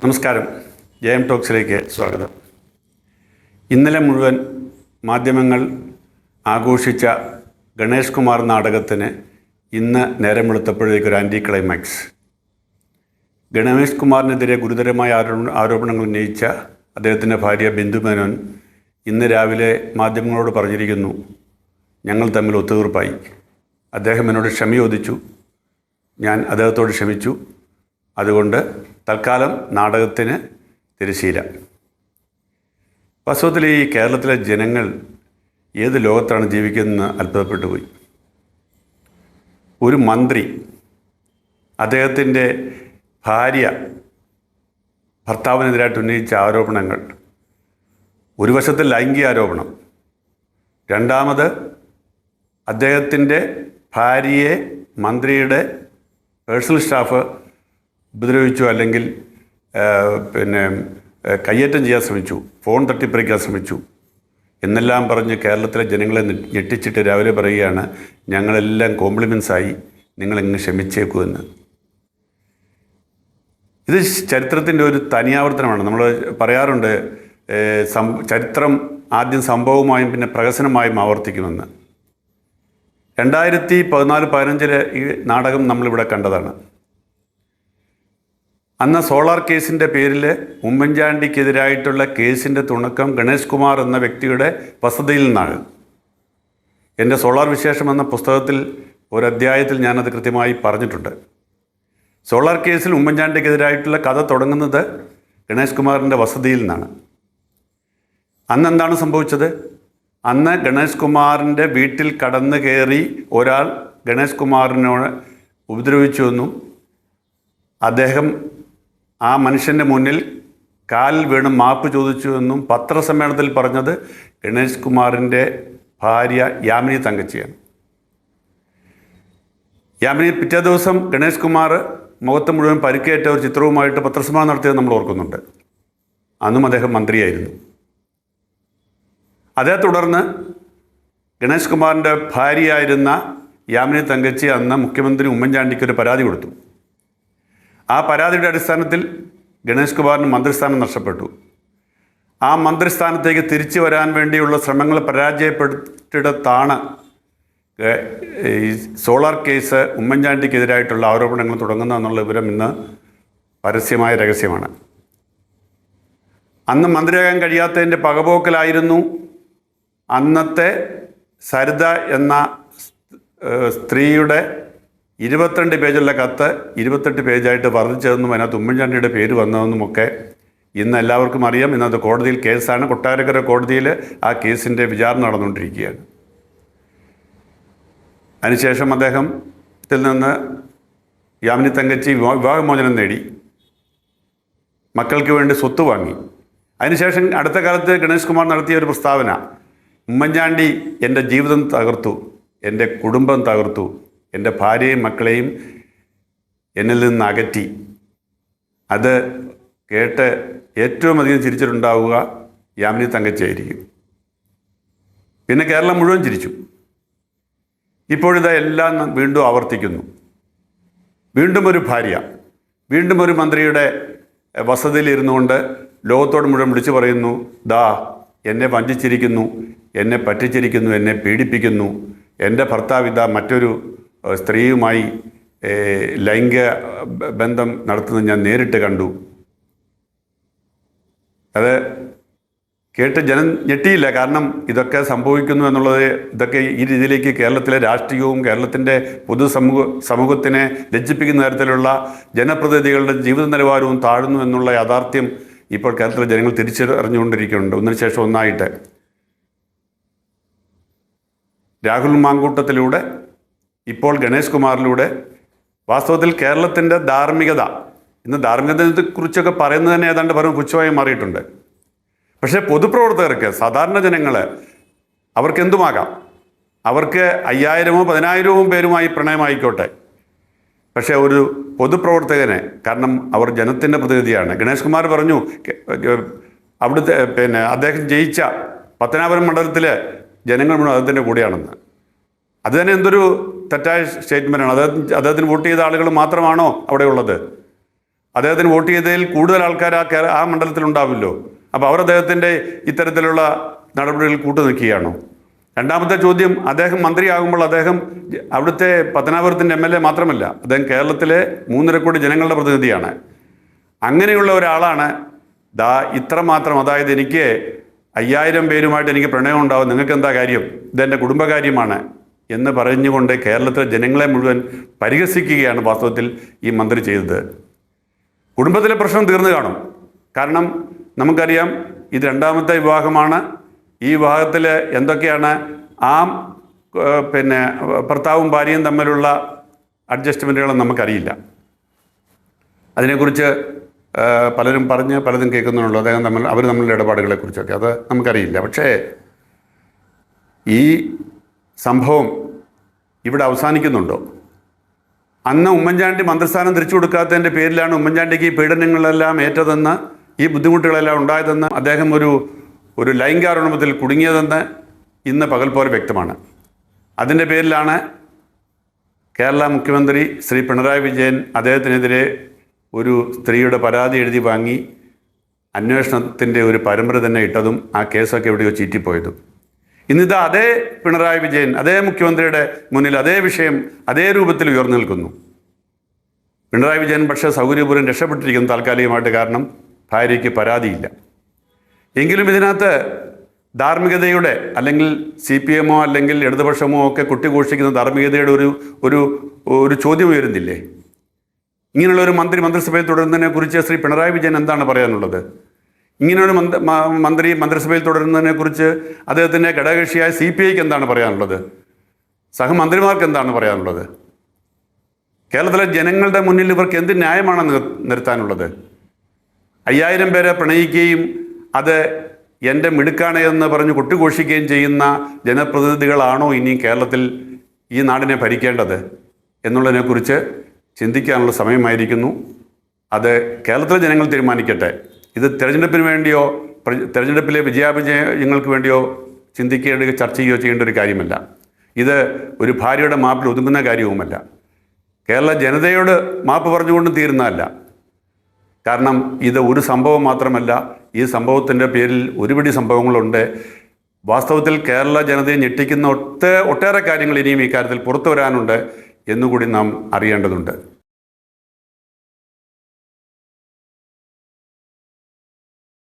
നമസ്കാരം. ജയം ടോക്സിലേക്ക് സ്വാഗതം. ഇന്നലെ മുഴുവൻ മാധ്യമങ്ങൾ ആഘോഷിച്ച ഗണേഷ് കുമാർ നാടകത്തിന് ഇന്ന് നേരം വെളുത്തപ്പോഴേക്ക് ഒരു ആൻറ്റി ക്ലൈമാക്സ്. ഗണേഷ് കുമാറിനെതിരെ ഗുരുതരമായ ആരോപണങ്ങൾ ഉന്നയിച്ച അദ്ദേഹത്തിൻ്റെ ഭാര്യ ബിന്ദു മേനോൻ ഇന്ന് രാവിലെ മാധ്യമങ്ങളോട് പറഞ്ഞിരിക്കുന്നു, ഞങ്ങൾ തമ്മിൽ ഒത്തുതീർപ്പായി. അദ്ദേഹം എന്നോട് ക്ഷമ ചോദിച്ചു, ഞാൻ അദ്ദേഹത്തോട് ക്ഷമിച്ചു. അതുകൊണ്ട് തൽക്കാലം നാടകത്തിന് തിരശ്ശീല. വാസ്തവത്തിൽ ഈ കേരളത്തിലെ ജനങ്ങൾ ഏത് ലോകത്താണ് ജീവിക്കുന്നതെന്ന് അത്ഭുതപ്പെട്ടു പോയി. ഒരു മന്ത്രി, അദ്ദേഹത്തിൻ്റെ ഭാര്യ ഭർത്താവിനെതിരായിട്ട് ഉന്നയിച്ച ആരോപണങ്ങൾ, ഒരു വശത്ത് ലൈംഗിക ആരോപണം, രണ്ടാമത് അദ്ദേഹത്തിൻ്റെ ഭാര്യയെ മന്ത്രിയുടെ പേഴ്സണൽ സ്റ്റാഫ് ഉപദ്രവിച്ചു, അല്ലെങ്കിൽ കയ്യേറ്റം ചെയ്യാൻ ശ്രമിച്ചു, ഫോൺ തട്ടിപ്പറിക്കാൻ ശ്രമിച്ചു എന്നെല്ലാം പറഞ്ഞ് കേരളത്തിലെ ജനങ്ങളെ ഞെട്ടിച്ചിട്ട് രാവിലെ പറയുകയാണ്, ഞങ്ങളെല്ലാം കോംപ്ലിമെൻസായി, നിങ്ങളിങ്ങ് ക്ഷമിച്ചേക്കൂ എന്ന്. ഇത് ചരിത്രത്തിൻ്റെ ഒരു തനിയാവർത്തനമാണ്. നമ്മൾ പറയാറുണ്ട്, ചരിത്രം ആദ്യം സംഭവമായും പിന്നെ പ്രഹസനമായും ആവർത്തിക്കുമെന്ന്. 2014-15 ഈ നാടകം നമ്മളിവിടെ കണ്ടതാണ്. അന്ന് സോളാർ കേസിൻ്റെ പേരിൽ ഉമ്മൻചാണ്ടിക്കെതിരായിട്ടുള്ള കേസിൻ്റെ തുടക്കം ഗണേഷ് കുമാർ എന്ന വ്യക്തിയുടെ വസതിയിൽ നിന്നാണ്. എൻ്റെ സോളാർ വിശേഷം എന്ന പുസ്തകത്തിൽ ഒരധ്യായത്തിൽ ഞാനത് കൃത്യമായി പറഞ്ഞിട്ടുണ്ട്. സോളാർ കേസിൽ ഉമ്മൻചാണ്ടിക്കെതിരായിട്ടുള്ള കഥ തുടങ്ങുന്നത് ഗണേഷ് കുമാറിൻ്റെ വസതിയിൽ നിന്നാണ്. അന്ന് എന്താണ് സംഭവിച്ചത്? അന്ന് ഗണേഷ് കുമാറിൻ്റെ വീട്ടിൽ കടന്നു കയറി ഒരാൾ ഗണേഷ് കുമാറിനോട് ഉപദ്രവിച്ചുവെന്നും അദ്ദേഹം ആ മനുഷ്യൻ്റെ മുന്നിൽ കാലിൽ വീണ് മാപ്പ് ചോദിച്ചുവെന്നും പത്രസമ്മേളനത്തിൽ പറഞ്ഞത് ഗണേഷ് കുമാറിൻ്റെ ഭാര്യ യാമിനി തങ്കച്ചിയാണ്. യാമിനി പിറ്റേ ദിവസം ഗണേഷ് കുമാർ മുഖത്ത് മുഴുവൻ പരിക്കേറ്റ ഒരു ചിത്രവുമായിട്ട് പത്രസമ്മേളനം നടത്തിയത് നമ്മൾ ഓർക്കുന്നുണ്ട്. അന്നും അദ്ദേഹം മന്ത്രിയായിരുന്നു. അതേ തുടർന്ന് ഗണേഷ് കുമാറിൻ്റെ ഭാര്യയായിരുന്ന യാമിനി തങ്കച്ചി അന്ന് മുഖ്യമന്ത്രി ഉമ്മൻചാണ്ടിക്ക് ഒരു പരാതി കൊടുത്തു. ആ പരാതിയുടെ അടിസ്ഥാനത്തിൽ ഗണേഷ് കുമാറിന് മന്ത്രിസ്ഥാനം നഷ്ടപ്പെട്ടു. ആ മന്ത്രിസ്ഥാനത്തേക്ക് തിരിച്ചു വരാൻ വേണ്ടിയുള്ള ശ്രമങ്ങൾ പരാജയപ്പെട്ടിടത്താണ് ഈ സോളാർ കേസ് ഉമ്മൻചാണ്ടിക്കെതിരായിട്ടുള്ള ആരോപണങ്ങൾ തുടങ്ങുന്നതെന്നുള്ള വിവരം ഇന്ന് പരസ്യമായ രഹസ്യമാണ്. അന്ന് മന്ത്രിയാകാൻ കഴിയാത്തതിൻ്റെ പകപോക്കലായിരുന്നു അന്നത്തെ സരിത എന്ന സ്ത്രീയുടെ 22 പേജുള്ള കത്ത് 28 പേജായിട്ട് വർദ്ധിച്ചതെന്നും അതിനകത്ത് ഉമ്മൻചാണ്ടിയുടെ പേര് വന്നതെന്നുമൊക്കെ ഇന്ന് എല്ലാവർക്കും അറിയാം. ഇന്നത്തെ കോടതിയിൽ കേസാണ്. കൊട്ടാരക്കര കോടതിയിൽ ആ കേസിൻ്റെ വിചാരണ നടന്നുകൊണ്ടിരിക്കുകയാണ്. അതിനുശേഷം അദ്ദേഹത്തിൽ നിന്ന് യാമിനി തങ്കച്ചി വിവാഹമോചനം നേടി, മക്കൾക്ക് വേണ്ടി സ്വത്ത് വാങ്ങി. അതിനുശേഷം അടുത്ത കാലത്ത് ഗണേഷ് കുമാർ നടത്തിയ ഒരു പ്രസ്താവന, ഉമ്മൻചാണ്ടി എൻ്റെ ജീവിതം തകർത്തു, എൻ്റെ കുടുംബം തകർത്തു, എൻ്റെ ഭാര്യയും മക്കളെയും എന്നിൽ നിന്ന് അകറ്റി. അത് കേട്ട് ഏറ്റവും അധികം ചിരിച്ചിട്ടുണ്ടാവുക യാമിനി തങ്കച്ചിയായിരിക്കും. പിന്നെ കേരളം മുഴുവൻ ചിരിച്ചു. ഇപ്പോഴിത് എല്ലാം വീണ്ടും ആവർത്തിക്കുന്നു. വീണ്ടും ഒരു ഭാര്യ, വീണ്ടും ഒരു മന്ത്രിയുടെ വസതിയിലിരുന്നു കൊണ്ട് ലോകത്തോട് മുഴുവൻ വിളിച്ചു പറയുന്നു, ദാ എന്നെ വഞ്ചിച്ചിരിക്കുന്നു, എന്നെ പറ്റിച്ചിരിക്കുന്നു, എന്നെ പീഡിപ്പിക്കുന്നു, എൻ്റെ ഭർത്താവ് ഇതാ മറ്റൊരു സ്ത്രീയുമായി ലൈംഗിക ബന്ധം നടത്തുന്നത് ഞാൻ നേരിട്ട് കണ്ടു. അത് കേട്ട് ജനം ഞെട്ടിയില്ല. കാരണം ഇതൊക്കെ സംഭവിക്കുന്നു എന്നുള്ളത്, ഇതൊക്കെ ഈ രീതിയിലേക്ക് കേരളത്തിലെ രാഷ്ട്രീയവും കേരളത്തിൻ്റെ സമൂഹത്തിനെ ലജ്ജിപ്പിക്കുന്ന തരത്തിലുള്ള ജനപ്രതിനിധികളുടെ ജീവിത നിലവാരവും താഴുന്നു എന്നുള്ള യാഥാർത്ഥ്യം ഇപ്പോൾ കേരളത്തിലെ ജനങ്ങൾ തിരിച്ചറിഞ്ഞുകൊണ്ടിരിക്കുന്നുണ്ട്. ഒന്നിനു ശേഷം ഒന്നായിട്ട് രാഹുൽ മാങ്കൂട്ടത്തിലൂടെ, ഇപ്പോൾ ഗണേഷ് കുമാറിലൂടെ വാസ്തവത്തിൽ കേരളത്തിൻ്റെ ധാർമ്മികത, ഇന്ന് ധാർമ്മികതയെക്കുറിച്ചൊക്കെ പറയുന്നത് തന്നെ ഏതാണ്ട് പരമ പുച്ഛമായി മാറിയിട്ടുണ്ട്. പക്ഷേ പൊതുപ്രവർത്തകർക്ക്, സാധാരണ ജനങ്ങൾ, അവർക്കെന്തുമാകാം. അവർക്ക് 5000-ഓ 10,000-ഓ പേരുമായി പ്രണയമായിക്കോട്ടെ. പക്ഷേ ഒരു പൊതുപ്രവർത്തകനെ, കാരണം അവർ ജനത്തിൻ്റെ പ്രതിനിധിയാണ്. ഗണേഷ് കുമാർ പറഞ്ഞു അവിടുത്തെ അദ്ദേഹം ജയിച്ച പത്തനാപുരം മണ്ഡലത്തിലെ ജനങ്ങൾ മുഴുവൻ അദ്ദേഹത്തിൻ്റെ കൂടെയാണെന്ന്. അത് തന്നെ എന്തൊരു തെറ്റായ സ്റ്റേറ്റ്മെൻറ്റാണ്. അദ്ദേഹത്തിന് വോട്ട് ചെയ്ത ആളുകൾ മാത്രമാണോ അവിടെ ഉള്ളത്? അദ്ദേഹത്തിന് വോട്ട് ചെയ്തതിൽ കൂടുതൽ ആൾക്കാർ ആ മണ്ഡലത്തിൽ ഉണ്ടാവില്ലോ. അപ്പോൾ അവർ അദ്ദേഹത്തിൻ്റെ ഇത്തരത്തിലുള്ള നടപടികൾ കൂട്ടു നിൽക്കുകയാണോ? രണ്ടാമത്തെ ചോദ്യം, അദ്ദേഹം മന്ത്രിയാകുമ്പോൾ അദ്ദേഹം അവിടുത്തെ പത്തനാപുരത്തിൻ്റെ MLA മാത്രമല്ല, അദ്ദേഹം കേരളത്തിലെ 3.5 കോടി ജനങ്ങളുടെ പ്രതിനിധിയാണ്. അങ്ങനെയുള്ള ഒരാളാണ് ഇത്രമാത്രം, അതായത് എനിക്ക് 5000 പേരുമായിട്ട് എനിക്ക് പ്രണയം ഉണ്ടാവും, നിങ്ങൾക്ക് എന്താ കാര്യം, ഇതെൻ്റെ കുടുംബകാര്യമാണ് എന്ന് പറഞ്ഞുകൊണ്ട് കേരളത്തിലെ ജനങ്ങളെ മുഴുവൻ പരിഹസിക്കുകയാണ് വാസ്തവത്തിൽ ഈ മന്ത്രി ചെയ്തത്. കുടുംബത്തിലെ പ്രശ്നം തീർന്നു കാണും. കാരണം നമുക്കറിയാം, ഇത് 2ാമത്തെ വിവാഹമാണ്. ഈ വിവാഹത്തിൽ എന്തൊക്കെയാണ് ഭർത്താവും ഭാര്യയും തമ്മിലുള്ള അഡ്ജസ്റ്റ്മെൻറ്റുകളും നമുക്കറിയില്ല. അതിനെക്കുറിച്ച് പലരും പലതും കേൾക്കുന്നുള്ളൂ, അവർ തമ്മിലുള്ള ഇടപാടുകളെക്കുറിച്ചൊക്കെ അത് നമുക്കറിയില്ല. പക്ഷേ ഈ സംഭവം ഇവിടെ അവസാനിക്കുന്നുണ്ടോ? അന്ന് ഉമ്മൻചാണ്ടി മന്ത്രിസ്ഥാനം തിരിച്ചു കൊടുക്കാത്തതിൻ്റെ പേരിലാണ് ഉമ്മൻചാണ്ടിക്ക് ഈ പീഡനങ്ങളെല്ലാം ഏറ്റതെന്ന്, ഈ ബുദ്ധിമുട്ടുകളെല്ലാം ഉണ്ടായതെന്ന്, അദ്ദേഹം ഒരു ലൈംഗികാരോപണത്തിൽ കുടുങ്ങിയതെന്ന് ഇന്ന് പകൽ പോലെ വ്യക്തമാണ്. അതിൻ്റെ പേരിലാണ് കേരള മുഖ്യമന്ത്രി ശ്രീ പിണറായി വിജയൻ അദ്ദേഹത്തിനെതിരെ ഒരു സ്ത്രീയുടെ പരാതി എഴുതി വാങ്ങി അന്വേഷണത്തിൻ്റെ ഒരു പരമ്പര തന്നെ ഇട്ടതും ആ കേസൊക്കെ എവിടെയോ ചീറ്റിപ്പോയതും. ഇന്നിതാ അതേ പിണറായി വിജയൻ അതേ മുഖ്യമന്ത്രിയുടെ മുന്നിൽ അതേ വിഷയം അതേ രൂപത്തിൽ ഉയർന്നു നിൽക്കുന്നു. പിണറായി വിജയൻ പക്ഷേ സൗകര്യപൂർവ്വം രക്ഷപ്പെട്ടിരിക്കുന്നു താൽക്കാലികമായിട്ട്, കാരണം ഭാര്യയ്ക്ക് പരാതിയില്ല. എങ്കിലും ഇതിനകത്ത് ധാർമ്മികതയുടെ, അല്ലെങ്കിൽ CPM അല്ലെങ്കിൽ ഇടതുപക്ഷമോ ഒക്കെ കൊട്ടിഘോഷിക്കുന്ന ധാർമ്മികതയുടെ ഒരു ചോദ്യം ഉയരുന്നില്ലേ? ഇങ്ങനെയുള്ള ഒരു മന്ത്രിസഭയിൽ തുടരുന്നതിനെക്കുറിച്ച് ശ്രീ പിണറായി വിജയൻ എന്താണ് പറയാനുള്ളത്? ഇങ്ങനെയൊരു മന്ത്രിസഭയിൽ തുടരുന്നതിനെക്കുറിച്ച് അദ്ദേഹത്തിൻ്റെ ഘടകകക്ഷിയായ CPIക്ക് എന്താണ് പറയാനുള്ളത്? സഹമന്ത്രിമാർക്ക് എന്താണ് പറയാനുള്ളത്? കേരളത്തിലെ ജനങ്ങളുടെ മുന്നിൽ ഇവർക്ക് എന്ത് ന്യായമാണ് നിർത്താനുള്ളത്? 5000 പേരെ പ്രണയിക്കുകയും അത് എൻ്റെ മിടുക്കാണ് എന്ന് പറഞ്ഞ് കൊട്ടിഘോഷിക്കുകയും ചെയ്യുന്ന ജനപ്രതിനിധികളാണോ ഇനി കേരളത്തിൽ ഈ നാടിനെ ഭരിക്കേണ്ടത് എന്നുള്ളതിനെക്കുറിച്ച് ചിന്തിക്കാനുള്ള സമയമായിരിക്കുന്നു. അത് കേരളത്തിലെ ജനങ്ങൾ തീരുമാനിക്കട്ടെ. ഇത് തിരഞ്ഞെടുപ്പിന് വേണ്ടിയോ തിരഞ്ഞെടുപ്പിലെ വിജയാപജയങ്ങൾക്ക് വേണ്ടിയോ ചിന്തിക്കേണ്ട, ചർച്ച ചെയ്യുകയോ ചെയ്യേണ്ട ഒരു കാര്യമല്ല. ഇത് ഒരു ഭാര്യയുടെ മാപ്പിൽ ഒതുങ്ങുന്ന കാര്യവുമല്ല. കേരള ജനതയോട് മാപ്പ് പറഞ്ഞുകൊണ്ടും തീരുന്നതല്ല. കാരണം ഇത് ഒരു സംഭവം മാത്രമല്ല, ഈ സംഭവത്തിൻ്റെ പേരിൽ ഒരുപിടി സംഭവങ്ങളുണ്ട്. വാസ്തവത്തിൽ കേരള ജനതയെ ഞെട്ടിക്കുന്ന ഒട്ടേറെ കാര്യങ്ങൾ ഇനിയും ഈ കാര്യത്തിൽ പുറത്തു വരാനുണ്ട് എന്നുകൂടി നാം അറിയേണ്ടതുണ്ട്.